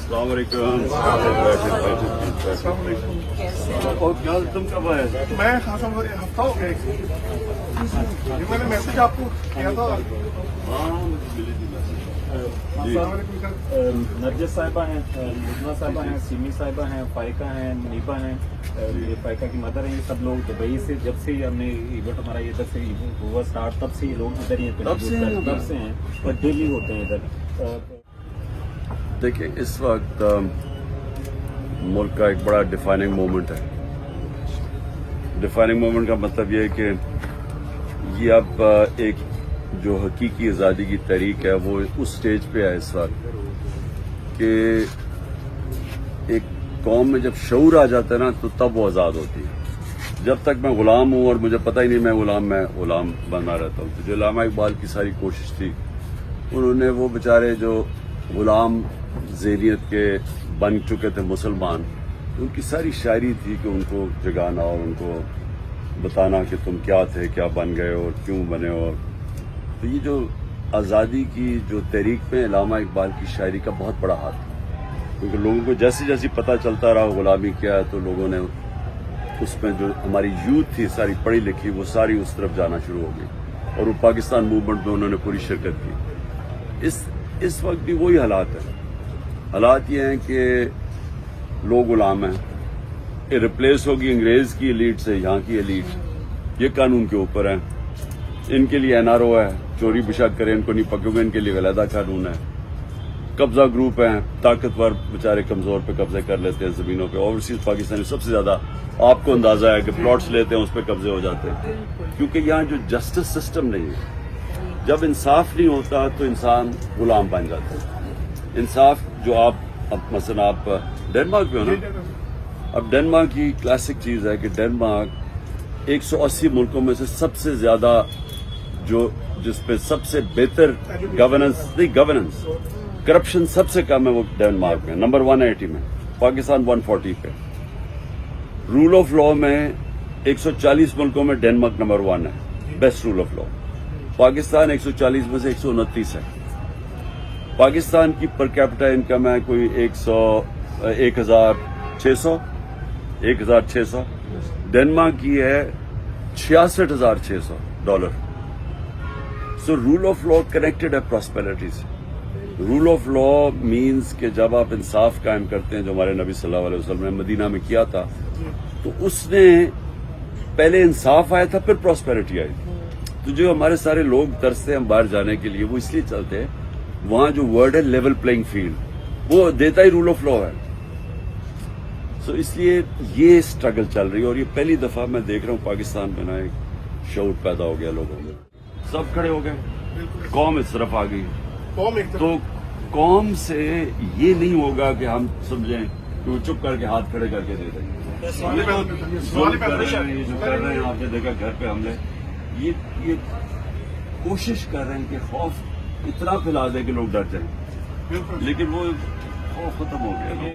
السلام علیکم. اور کیا تم کب آئے؟ میں خاصا ہفتہ ہو گیا. یہ میں نے میسج آپ کو کیا تھا. السلام علیکم سر. نرجس صاحبہ ہیں, لبنہ صاحبہ ہیں, سیمی صاحبہ ہیں, فائقہ ہیں, منیبہ ہیں. یہ فائقہ کی مدر ہیں. یہ سب لوگ دبئی سے, جب سے ہم نے ایونٹ ہمارا ادھر سے ہوا اسٹارٹ, تب سے یہ لوگ ادھر ہی تب سے ہیں اور ڈیلی ہوتے ہیں ادھر. دیکھیں اس وقت ملک کا ایک بڑا ڈیفائننگ مومنٹ ہے. ڈیفائننگ مومنٹ کا مطلب یہ ہے کہ یہ اب ایک جو حقیقی آزادی کی تحریک ہے وہ اس سٹیج پہ ہے اس وقت کہ ایک قوم میں جب شعور آ جاتا ہے نا تو تب وہ آزاد ہوتی ہے. جب تک میں غلام ہوں اور مجھے پتہ ہی نہیں میں غلام بنا رہتا ہوں. تو جو علامہ اقبال کی ساری کوشش تھی, انہوں نے وہ بیچارے جو غلام ذہنیت کے بن چکے تھے مسلمان, ان کی ساری شاعری تھی کہ ان کو جگانا اور ان کو بتانا کہ تم کیا تھے, کیا بن گئے اور کیوں بنے. اور تو یہ جو آزادی کی جو تحریک میں علامہ اقبال کی شاعری کا بہت بڑا ہاتھ ہے, کیونکہ لوگوں کو جیسے جیسے پتہ چلتا رہا غلامی کیا ہے تو لوگوں نے اس میں جو ہماری یوتھ تھی ساری پڑھی لکھی وہ ساری اس طرف جانا شروع ہو گئی اور وہ پاکستان موومنٹ میں انہوں نے پوری شرکت کی. اس وقت بھی وہی حالات ہیں. حالات یہ ہیں کہ لوگ غلام ہیں. یہ ریپلیس ہوگی انگریز کی ایلیٹ سے یہاں کی ایلیٹ. یہ قانون کے اوپر ہیں. ان کے لیے NRO ہے, چوری بشک کرے ان کو نہیں پکڑو گے, ان کے لیے علیحدہ قانون ہے. قبضہ گروپ ہیں, طاقتور بیچارے کمزور پہ قبضے کر لیتے ہیں زمینوں پہ. اوورسیز پاکستانی سب سے زیادہ آپ کو اندازہ ہے کہ پلاٹس لیتے ہیں اس پہ قبضے ہو جاتے ہیں, کیونکہ یہاں جو جسٹس سسٹم نہیں ہے. جب انصاف نہیں ہوتا تو انسان غلام بن جاتا ہے. انصاف جو آپ مثلا آپ ڈنمارک میں ہو نا, اب ڈنمارک کی کلاسک چیز ہے کہ ڈنمارک 180 ملکوں میں سے سب سے زیادہ جس پہ سب سے بہتر گورننس کرپشن سب سے کم ہے وہ ڈنمارک میں نمبر 180 میں. پاکستان 140 پہ. رول آف لا میں 140 ملکوں میں ڈنمارک نمبر 1 ہے, best rule of law. Pakistan 140 میں سے 129 ہے. پاکستان کی پر کیپٹا انکم ہے کوئی 1600. ڈنمارک کی ہے $66,600. سو رول آف لا کنیکٹڈ ہے پراسپیرٹی سے. رول آف لا مینز کہ جب آپ انصاف قائم کرتے ہیں, جو ہمارے نبی صلی اللہ علیہ وسلم نے مدینہ میں کیا تھا, تو اس نے پہلے انصاف آیا تھا پھر پراسپیرٹی آئی. تو جو ہمارے سارے لوگ ترستے ہیں باہر جانے کے لیے وہ اس لیے چلتے ہیں, وہاں جو ورڈ ہے لیول پلئنگ فیلڈ وہ دیتا ہی رول آف لا ہے. سو اس لیے یہ اسٹرگل چل رہی ہے اور یہ پہلی دفعہ میں دیکھ رہا ہوں پاکستان میں نا ایک شعور پیدا ہو گیا لوگوں میں. سب کھڑے ہو گئے, قوم اس طرف آ گئی. تو قوم سے یہ نہیں ہوگا کہ ہم سمجھیں کہ وہ چپ کر کے ہاتھ کھڑے کر کے دے دیں. یہ جو کر رہے ہیں آپ نے دیکھا گھر پہ حملے, یہ کوشش کر رہے ہیں کہ خوف اتنا پھیلا دیں کہ لوگ ڈر جائیں, لیکن وہ خوف ختم ہو گیا.